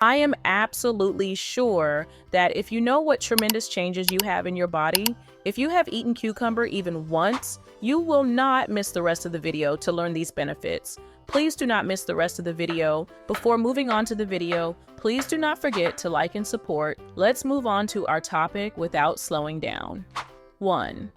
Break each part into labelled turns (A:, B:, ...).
A: I am absolutely sure that if you know what tremendous changes you have in your body, if you have eaten cucumber even once, you will not miss the rest of the video to learn these benefits. Please do not miss the rest of the video. Before moving on to the video, please do not forget to like and support. Let's move on to our topic without slowing down. 1.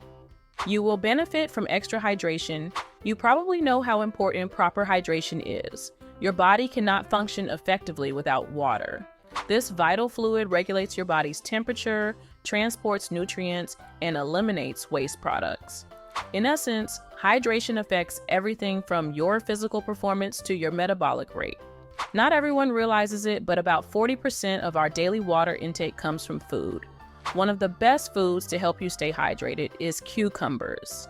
A: You will benefit from extra hydration. You probably know how important proper hydration is. Your body cannot function effectively without water. This vital fluid regulates your body's temperature, transports nutrients, and eliminates waste products. In essence, hydration affects everything from your physical performance to your metabolic rate. Not everyone realizes it, but about 40% of our daily water intake comes from food. One of the best foods to help you stay hydrated is cucumbers.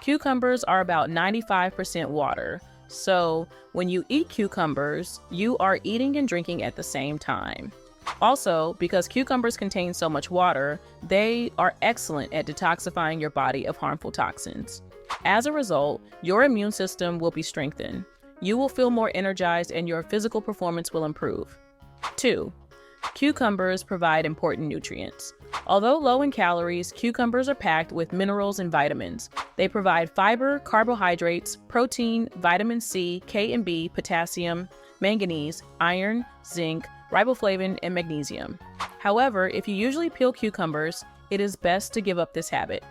A: Cucumbers are about 95% water. So when you eat cucumbers, you are eating and drinking at the same time. Also, because cucumbers contain so much water, they are excellent at detoxifying your body of harmful toxins. As a result, your immune system will be strengthened. You will feel more energized and your physical performance will improve. 2. Cucumbers provide important nutrients. Although low in calories, cucumbers are packed with minerals and vitamins. They provide fiber, carbohydrates, protein, vitamin C, K and B, potassium, manganese, iron, zinc, riboflavin, and magnesium. However, if you usually peel cucumbers, it is best to give up this habit.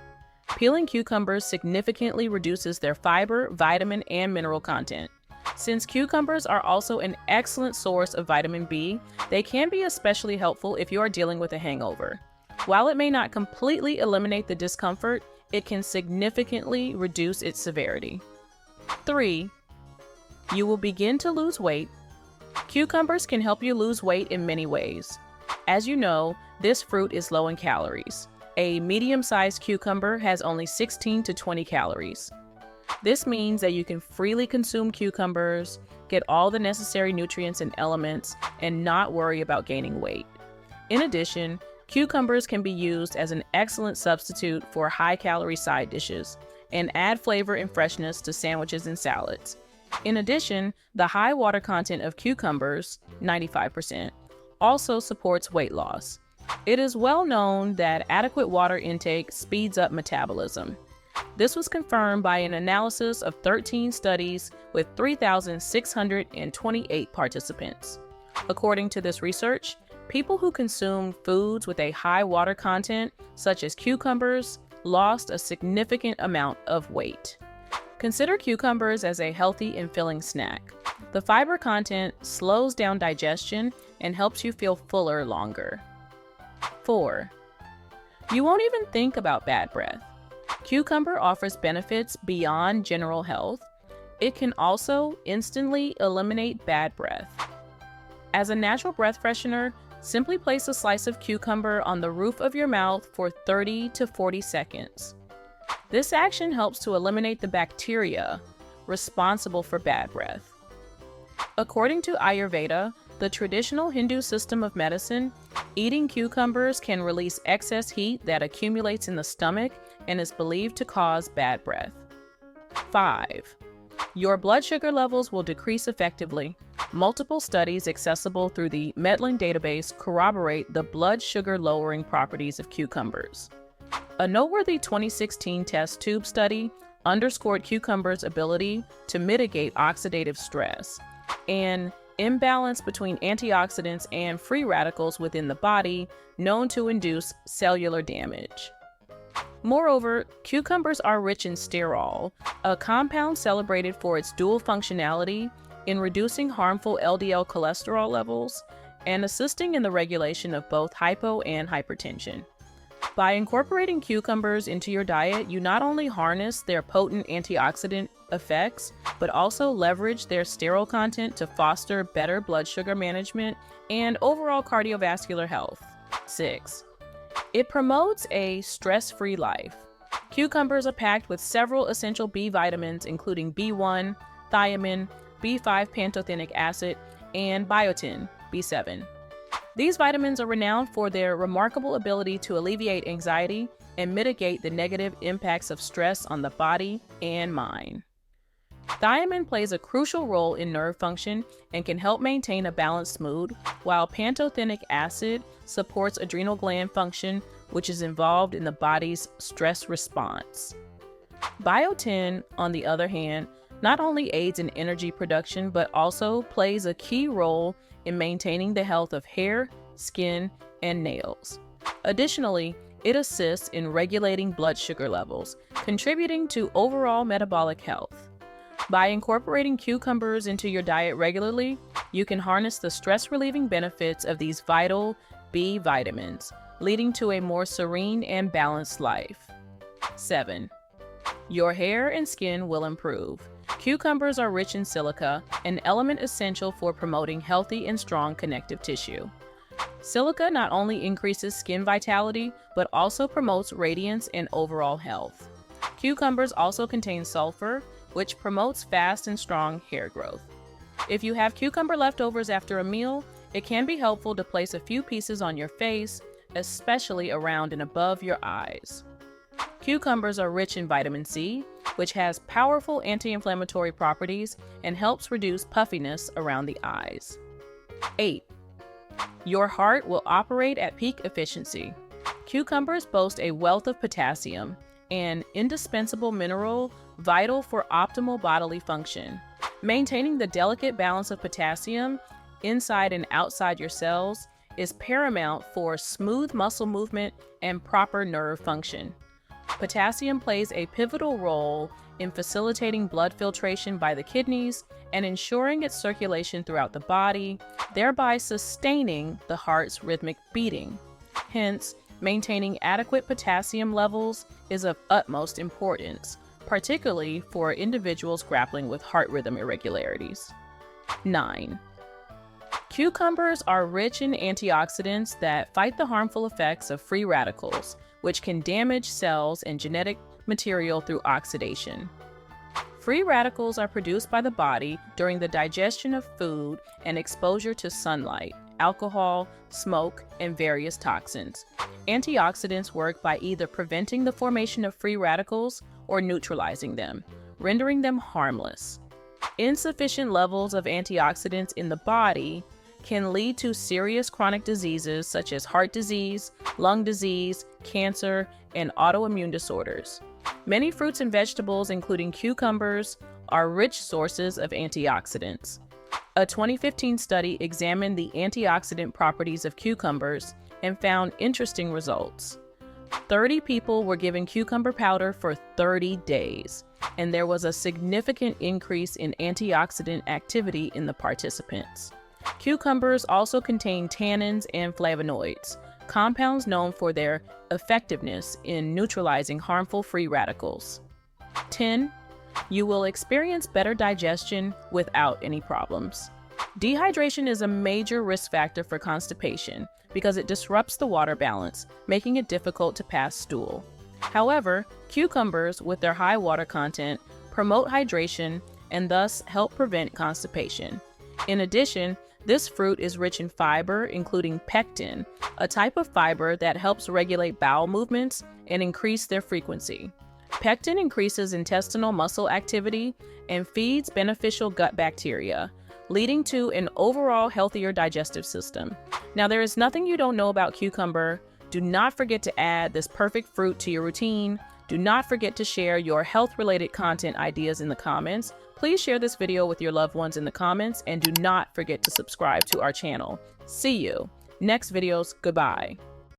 A: Peeling cucumbers significantly reduces their fiber, vitamin, and mineral content. Since cucumbers are also an excellent source of vitamin B, they can be especially helpful if you are dealing with a hangover. While it may not completely eliminate the discomfort, it can significantly reduce its severity. 3. You will begin to lose weight. Cucumbers can help you lose weight in many ways. As you know, this fruit is low in calories. A medium-sized cucumber has only 16 to 20 calories. This means that you can freely consume cucumbers, get all the necessary nutrients and elements, and not worry about gaining weight. In addition, cucumbers can be used as an excellent substitute for high-calorie side dishes and add flavor and freshness to sandwiches and salads. In addition, the high water content of cucumbers, 95%, also supports weight loss. It is well known that adequate water intake speeds up metabolism. This was confirmed by an analysis of 13 studies with 3,628 participants. According to this research, people who consume foods with a high water content, such as cucumbers, lost a significant amount of weight. Consider cucumbers as a healthy and filling snack. The fiber content slows down digestion and helps you feel fuller longer. 4. You won't even think about bad breath. Cucumber offers benefits beyond general health. It can also instantly eliminate bad breath. As a natural breath freshener, simply place a slice of cucumber on the roof of your mouth for 30 to 40 seconds. This action helps to eliminate the bacteria responsible for bad breath. According to Ayurveda, the traditional Hindu system of medicine, eating cucumbers can release excess heat that accumulates in the stomach and is believed to cause bad breath. 5. Your blood sugar levels will decrease effectively. Multiple studies accessible through the Metabolic database corroborate the blood sugar lowering properties of cucumbers. A noteworthy 2016 test tube study underscored cucumbers' ability to mitigate oxidative stress, an imbalance between antioxidants and free radicals within the body known to induce cellular damage. Moreover, cucumbers are rich in sterol, a compound celebrated for its dual functionality in reducing harmful LDL cholesterol levels and assisting in the regulation of both hypo and hypertension. By incorporating cucumbers into your diet, you not only harness their potent antioxidant effects, but also leverage their sterol content to foster better blood sugar management and overall cardiovascular health. 6. It promotes a stress-free life. Cucumbers are packed with several essential B vitamins, including B1, thiamine, B5 pantothenic acid, and biotin, B7. These vitamins are renowned for their remarkable ability to alleviate anxiety and mitigate the negative impacts of stress on the body and mind. Thiamine plays a crucial role in nerve function and can help maintain a balanced mood, while pantothenic acid supports adrenal gland function, which is involved in the body's stress response. Biotin, on the other hand, not only aids in energy production, but also plays a key role in maintaining the health of hair, skin, and nails. Additionally, it assists in regulating blood sugar levels, contributing to overall metabolic health. By incorporating cucumbers into your diet regularly, you can harness the stress-relieving benefits of these vital B vitamins, leading to a more serene and balanced life. 7. Your hair and skin will improve. Cucumbers are rich in silica, an element essential for promoting healthy and strong connective tissue. Silica not only increases skin vitality, but also promotes radiance and overall health. Cucumbers also contain sulfur, which promotes fast and strong hair growth. If you have cucumber leftovers after a meal, it can be helpful to place a few pieces on your face, especially around and above your eyes. Cucumbers are rich in vitamin C, which has powerful anti-inflammatory properties and helps reduce puffiness around the eyes. 8. Your heart will operate at peak efficiency. Cucumbers boast a wealth of potassium, an indispensable mineral vital for optimal bodily function. Maintaining the delicate balance of potassium inside and outside your cells is paramount for smooth muscle movement and proper nerve function. Potassium plays a pivotal role in facilitating blood filtration by the kidneys and ensuring its circulation throughout the body, thereby sustaining the heart's rhythmic beating. Hence, maintaining adequate potassium levels is of utmost importance, particularly for individuals grappling with heart rhythm irregularities. 9. Cucumbers are rich in antioxidants that fight the harmful effects of free radicals, which can damage cells and genetic material through oxidation. Free radicals are produced by the body during the digestion of food and exposure to sunlight, alcohol, smoke, and various toxins. Antioxidants work by either preventing the formation of free radicals or neutralizing them, rendering them harmless. Insufficient levels of antioxidants in the body can lead to serious chronic diseases such as heart disease, lung disease, cancer, and autoimmune disorders. Many fruits and vegetables, including cucumbers, are rich sources of antioxidants. A 2015 study examined the antioxidant properties of cucumbers and found interesting results. 30 people were given cucumber powder for 30 days, and there was a significant increase in antioxidant activity in the participants. Cucumbers also contain tannins and flavonoids, compounds known for their effectiveness in neutralizing harmful free radicals. 10. You will experience better digestion without any problems. Dehydration is a major risk factor for constipation because it disrupts the water balance, making it difficult to pass stool. However, cucumbers, with their high water content, promote hydration and thus help prevent constipation. In addition, this fruit is rich in fiber, including pectin, a type of fiber that helps regulate bowel movements and increase their frequency. Pectin increases intestinal muscle activity and feeds beneficial gut bacteria, leading to an overall healthier digestive system. Now, there is nothing you don't know about cucumber. Do not forget to add this perfect fruit to your routine. Do not forget to share your health-related content ideas in the comments. Please share this video with your loved ones in the comments, and do not forget to subscribe to our channel. See you next videos. Goodbye.